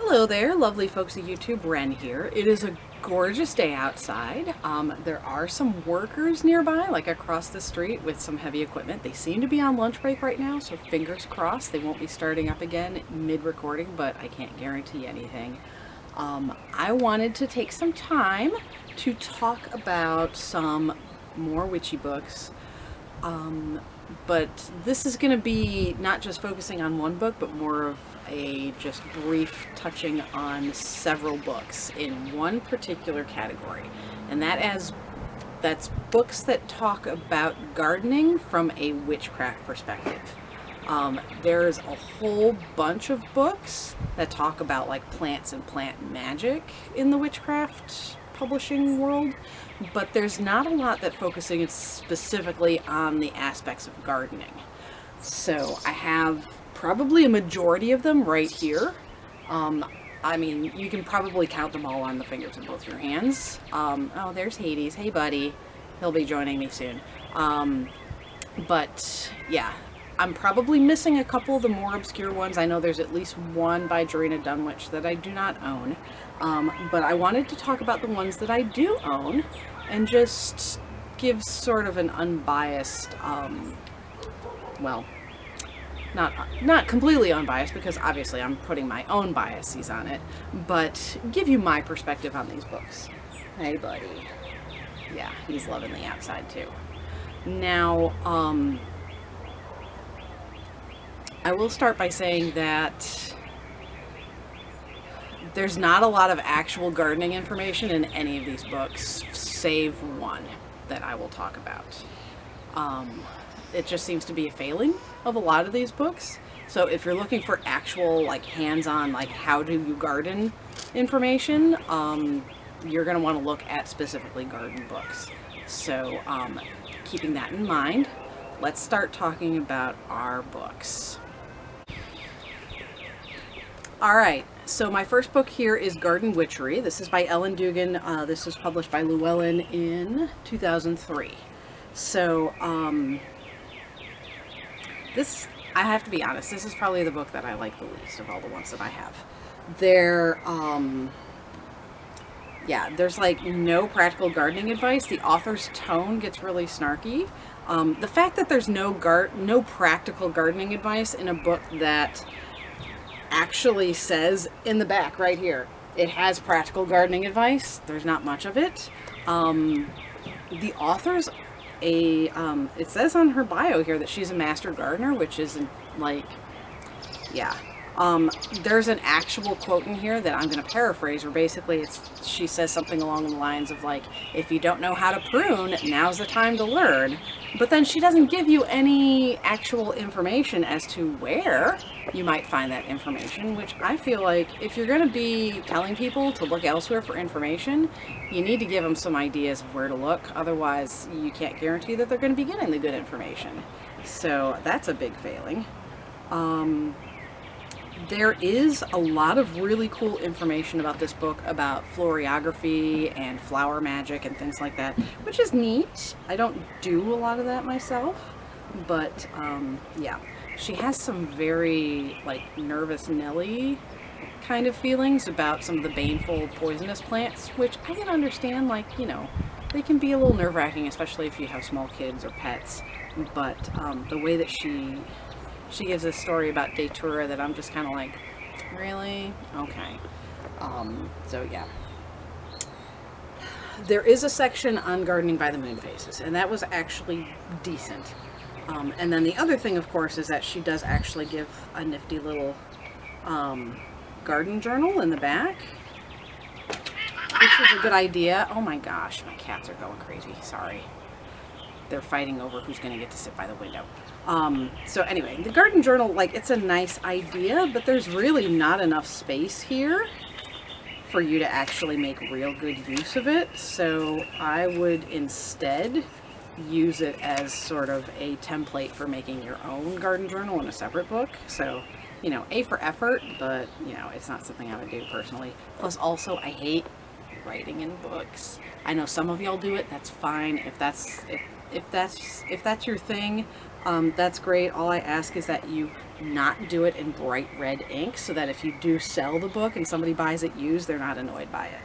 Hello there, lovely folks of YouTube. Ren here. It is a gorgeous day outside. There are some workers nearby, like across the street with some heavy equipment. They seem to be on lunch break right now, so fingers crossed they won't be starting up again mid-recording, but I can't guarantee anything. I wanted to take some time to talk about some more witchy books. But this is going to be not just focusing on one book, but more of a just brief touching on several books in one particular category. And that's books that talk about gardening from a witchcraft perspective. There's a whole bunch of books that talk about like plants and plant magic in the witchcraft publishing world, but there's not a lot that focusing specifically on the aspects of gardening. So I have probably a majority of them right here. I mean, you can probably count them all on the fingers of both your hands. Oh, there's Hades. Hey, buddy. He'll be joining me soon. But yeah, I'm probably missing a couple of the more obscure ones. I know there's at least one by Jarena Dunwich that I do not own. But I wanted to talk about the ones that I do own and just give sort of an unbiased, well, not completely unbiased, because obviously I'm putting my own biases on it, but give you my perspective on these books. Hey, buddy. Yeah, he's loving the outside too. Now, I will start by saying that there's not a lot of actual gardening information in any of these books, save one that I will talk about. It just seems to be a failing of a lot of these books. So if you're looking for actual, like, hands-on, like, how do you garden information, you're going to want to look at specifically garden books. So keeping that in mind, let's start talking about our books. Alright, so my first book here is Garden Witchery. This is by Ellen Dugan. This was published by Llewellyn in 2003. So, this, I have to be honest, this is probably the book that I like the least of all the ones that I have. Yeah, there's like no practical gardening advice. The author's tone gets really snarky. The fact that there's no practical gardening advice in a book that actually says in the back right here, it has practical gardening advice. There's not much of it. The author's it says on her bio here that she's a master gardener, which isn't like, yeah. There's an actual quote in here that I'm going to paraphrase, where basically she says something along the lines of like, if you don't know how to prune, now's the time to learn. But then she doesn't give you any actual information as to where you might find that information, which I feel like if you're going to be telling people to look elsewhere for information, you need to give them some ideas of where to look. Otherwise, you can't guarantee that they're going to be getting the good information. So that's a big failing. There is a lot of really cool information about this book about florography and flower magic and things like that, which is neat. I don't do a lot of that myself, but yeah. She has some very like nervous Nelly kind of feelings about some of the baneful poisonous plants, which I can understand, like, you know, they can be a little nerve-wracking, especially if you have small kids or pets, but the way that she gives a story about Datura that I'm just kind of like, really? Okay. So yeah. There is a section on gardening by the moon phases, and that was actually decent. And then the other thing, of course, is that she does actually give a nifty little garden journal in the back, which is a good idea. Oh my gosh, my cats are going crazy. Sorry. They're fighting over who's going to get to sit by the window. So anyway, the garden journal, like, it's a nice idea, but there's really not enough space here for you to actually make real good use of it. So I would instead use it as sort of a template for making your own garden journal in a separate book. So, you know, A for effort, but, you know, it's not something I would do personally. Plus, also, I hate writing in books. I know some of y'all do it, that's fine. If if that's your thing, that's great. All I ask is that you not do it in bright red ink, so that if you do sell the book and somebody buys it used, they're not annoyed by it.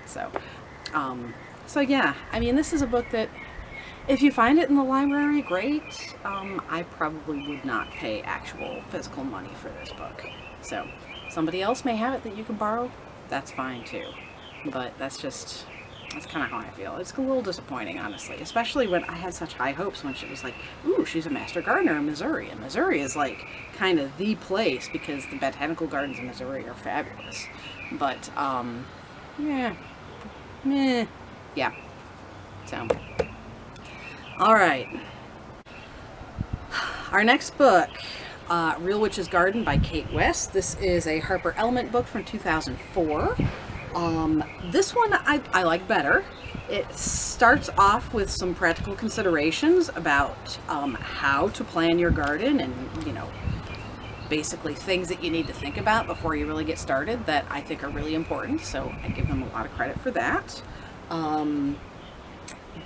So yeah, I mean, this is a book that if you find it in the library, great. I probably would not pay actual physical money for this book. So somebody else may have it that you can borrow. That's fine too. But that's kind of how I feel. It's a little disappointing, honestly, especially when I had such high hopes when she was like, ooh, she's a master gardener in Missouri. And Missouri is like kind of the place because the botanical gardens in Missouri are fabulous. But, yeah, meh, yeah. So, all right. Our next book, Real Witch's Garden by Kate West. This is a Harper Element book from 2004. This one I like better. It starts off with some practical considerations about how to plan your garden and, you know, basically things that you need to think about before you really get started that I think are really important. So I give them a lot of credit for that.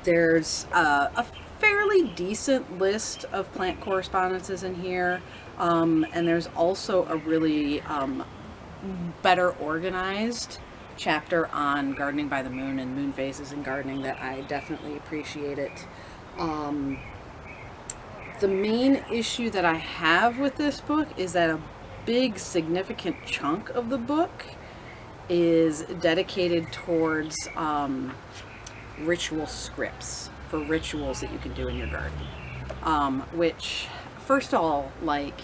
There's a fairly decent list of plant correspondences in here. And there's also a really better organized chapter on gardening by the moon and moon phases and gardening that I definitely appreciate it. The main issue that I have with this book is that a big significant chunk of the book is dedicated towards ritual scripts for rituals that you can do in your garden, which first of all, like,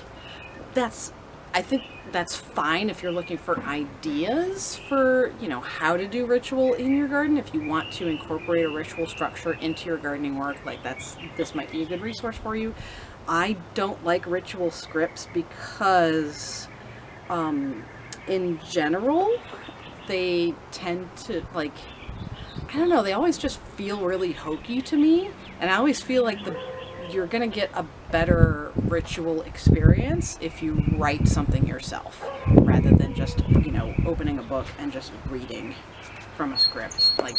I think that's fine if you're looking for ideas for, you know, how to do ritual in your garden. If you want to incorporate a ritual structure into your gardening work, like this might be a good resource for you. I don't like ritual scripts because, in general, they tend to, like, I don't know, they always just feel really hokey to me. And I always feel like you're going to get a better ritual experience if you write something yourself rather than just, you know, opening a book and just reading from a script. Like,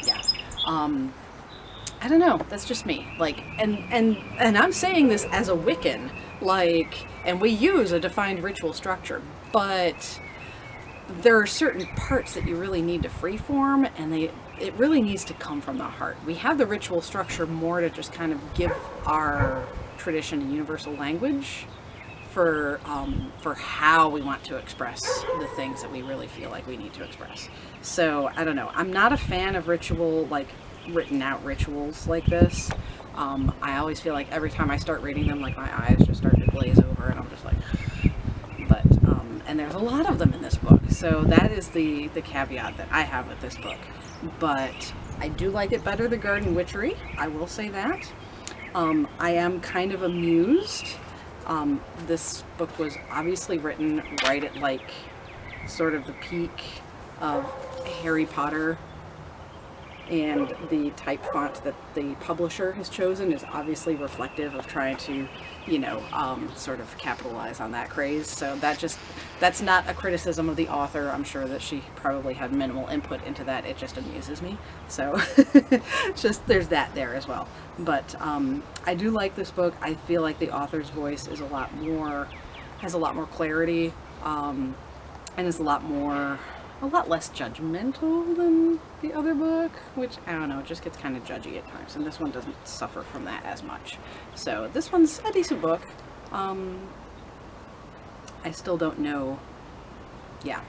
yeah. I don't know. That's just me. Like, and I'm saying this as a Wiccan, like, and we use a defined ritual structure, but there are certain parts that you really need to freeform, and it really needs to come from the heart. We have the ritual structure more to just kind of give our tradition a universal language for how we want to express the things that we really feel like we need to express. So I don't know. I'm not a fan of ritual, like written out rituals like this. I always feel like every time I start reading them, like my eyes just start to glaze over, and I'm just like, but and there's a lot of them in this book. So that is the caveat that I have with this book. But I do like it better than Garden Witchery, I will say that. I am kind of amused. This book was obviously written right at like sort of the peak of Harry Potter, and the type font that the publisher has chosen is obviously reflective of trying to, you know, sort of capitalize on that craze. So that's not a criticism of the author. I'm sure that she probably had minimal input into that. It just amuses me. So just there's that there as well. But I do like this book. I feel like the author's voice is has a lot more clarity, and is a lot less judgmental than the other book, which, I don't know, it just gets kind of judgy at times, and this one doesn't suffer from that as much. So this one's a decent book. I still don't know. Yeah.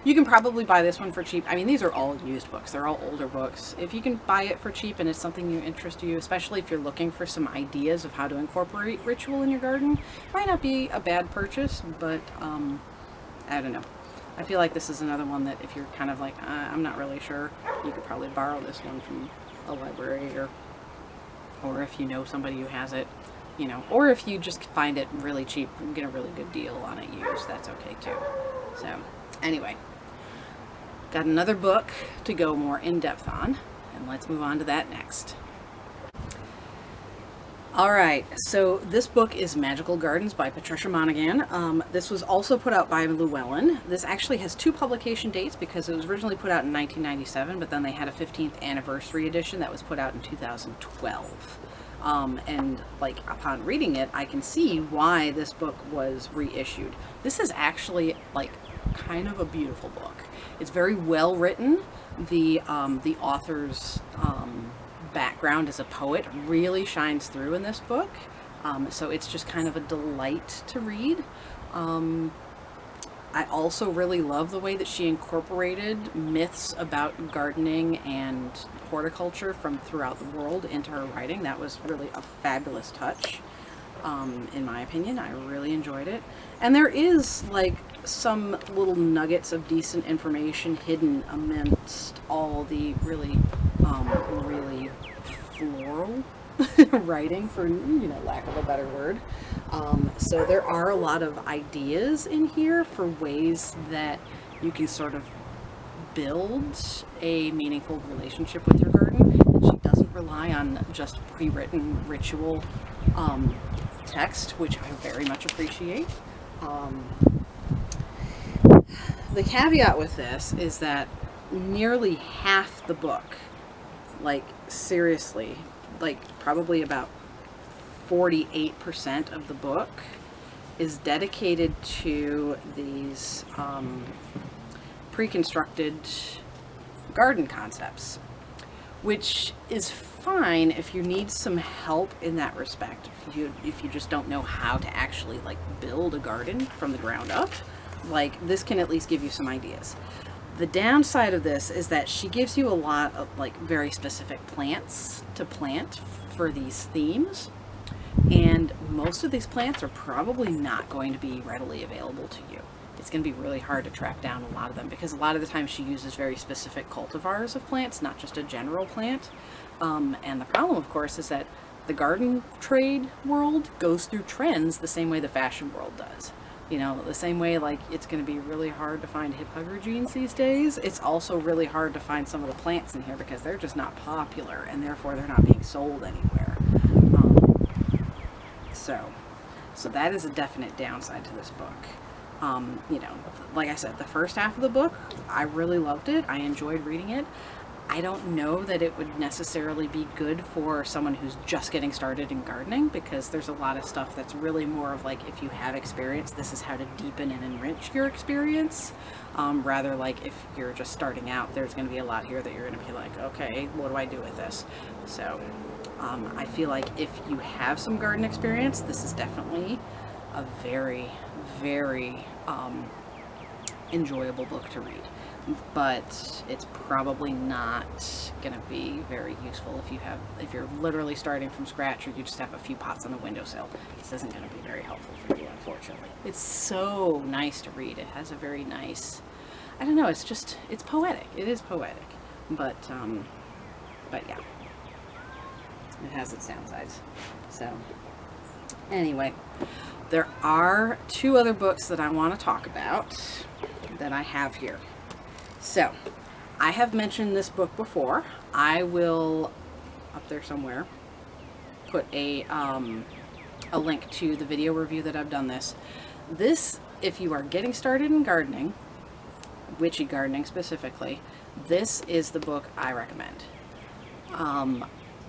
You can probably buy this one for cheap. I mean, these are all used books. They're all older books. If you can buy it for cheap and it's something you interest you, especially if you're looking for some ideas of how to incorporate ritual in your garden, might not be a bad purchase, but I don't know. I feel like this is another one that if you're kind of like, I'm not really sure, you could probably borrow this one from a library, or if you know somebody who has it, you know, or if you just find it really cheap and get a really good deal on it used, that's okay too. So anyway, got another book to go more in depth on, and let's move on to that next. Alright, so this book is Magical Gardens by Patricia Monaghan. This was also put out by Llewellyn. This actually has two publication dates because it was originally put out in 1997, but then they had a 15th anniversary edition that was put out in 2012. And like upon reading it, I can see why this book was reissued. This is actually like kind of a beautiful book. It's very well written. The author's background as a poet really shines through in this book. So it's just kind of a delight to read. I also really love the way that she incorporated myths about gardening and horticulture from throughout the world into her writing. That was really a fabulous touch, in my opinion. I really enjoyed it. And there is like some little nuggets of decent information hidden amidst all the really, really floral writing, for lack of a better word. So there are a lot of ideas in here for ways that you can sort of build a meaningful relationship with your garden. And she doesn't rely on just pre-written ritual text, which I very much appreciate. The caveat with this is that nearly half the book, like seriously, like probably about 48% of the book is dedicated to these pre-constructed garden concepts, which is fine if you need some help in that respect. If you just don't know how to actually like build a garden from the ground up, like this can at least give you some ideas. The downside of this is that she gives you a lot of like very specific plants to plant for these themes, and most of these plants are probably not going to be readily available to you. It's going to be really hard to track down a lot of them because a lot of the time she uses very specific cultivars of plants, not just a general plant. And the problem, of course, is that the garden trade world goes through trends the same way the fashion world does. The same way like it's going to be really hard to find hip hugger jeans these days, it's also really hard to find some of the plants in here because they're just not popular and therefore they're not being sold anywhere. So that is a definite downside to this book. Like I said, the first half of the book, I really loved it. I enjoyed reading it. I don't know that it would necessarily be good for someone who's just getting started in gardening, because there's a lot of stuff that's really more of like, if you have experience, this is how to deepen and enrich your experience. Rather like if you're just starting out, there's going to be a lot here that you're going to be like, okay, what do I do with this? So I feel like if you have some garden experience, this is definitely a very, very enjoyable book to read. But it's probably not going to be very useful if you're literally starting from scratch, or you just have a few pots on the windowsill. This isn't going to be very helpful for you, unfortunately. It's so nice to read. It has a very nice, I don't know, it's poetic. It is poetic, but yeah, it has its downsides. So anyway, there are two other books that I want to talk about that I have here. So, I have mentioned this book before. I will, up there somewhere, put a link to the video review that I've done this. This, if you are getting started in gardening, witchy gardening specifically, this is the book I recommend.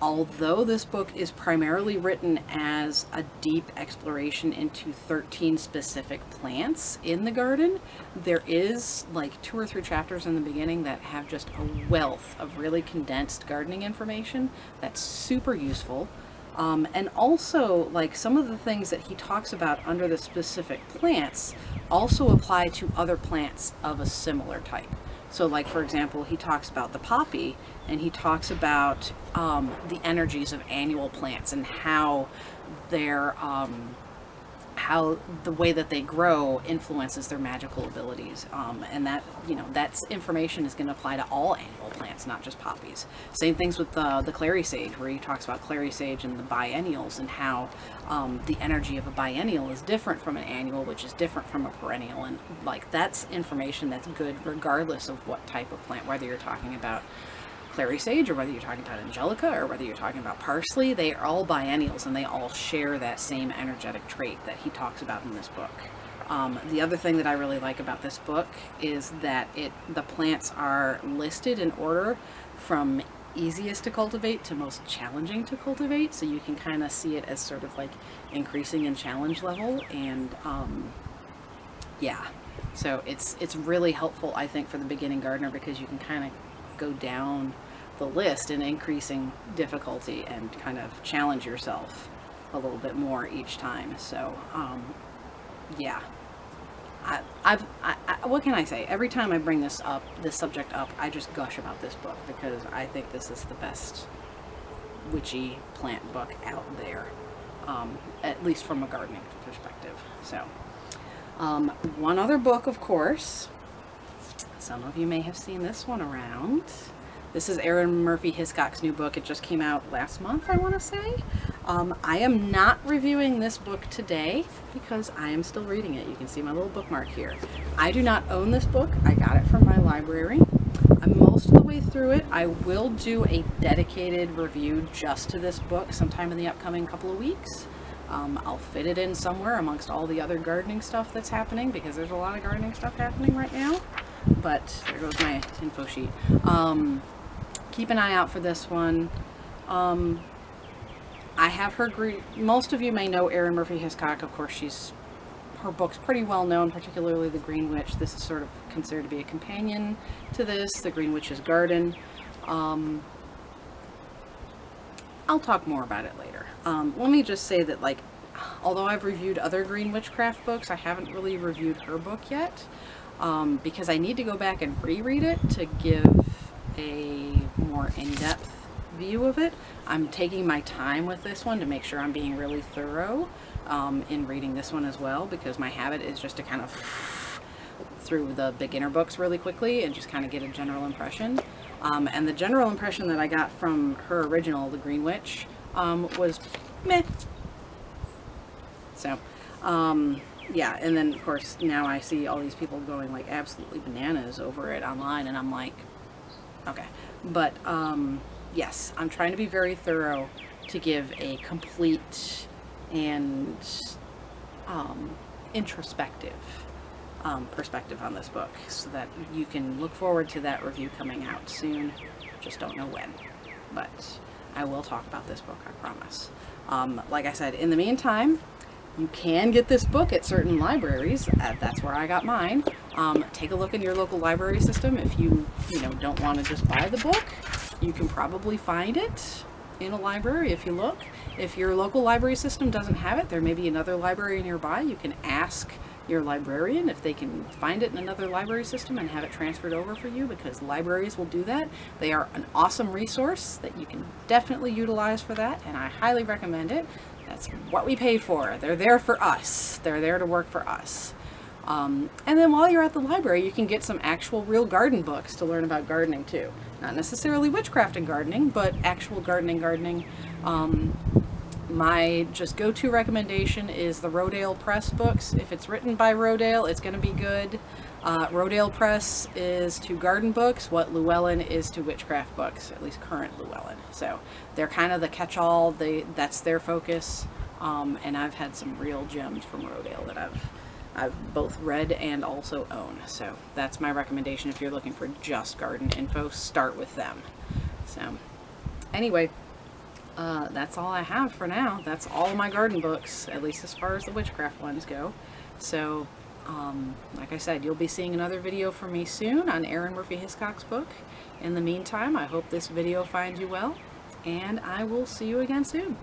Although this book is primarily written as a deep exploration into 13 specific plants in the garden, there is like 2 or 3 chapters in the beginning that have just a wealth of really condensed gardening information that's super useful. And also, like, some of the things that he talks about under the specific plants also apply to other plants of a similar type. So, like, for example, he talks about the poppy, and he talks about the energies of annual plants and how their how the way that they grow influences their magical abilities, and that, that's information is going to apply to all annual plants, not just poppies. Same things with the clary sage, where he talks about clary sage and the biennials, and how the energy of a biennial is different from an annual, which is different from a perennial, and like that's information that's good regardless of what type of plant, whether you're talking about clary sage or whether you're talking about angelica or whether you're talking about parsley. They are all biennials and they all share that same energetic trait that he talks about in this book. The other thing that I really like about this book is that the plants are listed in order from easiest to cultivate to most challenging to cultivate, so you can kind of see it as sort of like increasing in challenge level. And yeah, so it's really helpful, I think, for the beginning gardener, because you can kind of go down the list in increasing difficulty and kind of challenge yourself a little bit more each time. So yeah, what can I say? Every time I bring this subject up, I just gush about this book, because I think this is the best witchy plant book out there, at least from a gardening perspective. So one other book, of course, some of you may have seen this one around. This is Erin Murphy Hiscock's new book. It just came out last month, I want to say. I am not reviewing this book today because I am still reading it. You can see my little bookmark here. I do not own this book. I got it from my library. I'm most of the way through it. I will do a dedicated review just to this book sometime in the upcoming couple of weeks. I'll fit it in somewhere amongst all the other gardening stuff that's happening, because there's a lot of gardening stuff happening right now. But there goes my info sheet. Keep an eye out for this one. I have her most of you may know Erin Murphy Hiscock. Of course, her book's pretty well known, particularly The Green Witch. This is sort of considered to be a companion to this, The Green Witch's Garden. I'll talk more about it later. Let me just say that, like, although I've reviewed other green witchcraft books, I haven't really reviewed her book yet, because I need to go back and reread it to give a more in-depth view of it. I'm taking my time with this one to make sure I'm being really thorough in reading this one as well, because my habit is just to kind of through the beginner books really quickly and just kind of get a general impression. And the general impression that I got from her original, The Green Witch, was meh. So yeah, and then of course now I see all these people going like absolutely bananas over it online, and I'm like, okay. But yes, I'm trying to be very thorough to give a complete and introspective perspective on this book, so that you can look forward to that review coming out soon. Just don't know when, but I will talk about this book, I promise. Like I said, in the meantime, you can get this book at certain libraries. That's where I got mine. Take a look in your local library system. If you don't want to just buy the book, you can probably find it in a library if you look. If your local library system doesn't have it, there may be another library nearby. You can ask your librarian if they can find it in another library system and have it transferred over for you, because libraries will do that. They are an awesome resource that you can definitely utilize for that, and I highly recommend it. That's what we pay for. They're there for us. They're there to work for us. And then while you're at the library, you can get some actual real garden books to learn about gardening too. Not necessarily witchcraft and gardening, but actual gardening. My just go-to recommendation is the Rodale Press books. If it's written by Rodale, it's going to be good. Rodale Press is to garden books what Llewellyn is to witchcraft books, at least current Llewellyn. So they're kind of the catch-all. That's their focus. And I've had some real gems from Rodale that I've both read and also own. So that's my recommendation. If you're looking for just garden info, start with them. So anyway, that's all I have for now. That's all my garden books, at least as far as the witchcraft ones go. So like I said, you'll be seeing another video from me soon on Erin Murphy Hiscock's book. In the meantime, I hope this video finds you well, and I will see you again soon.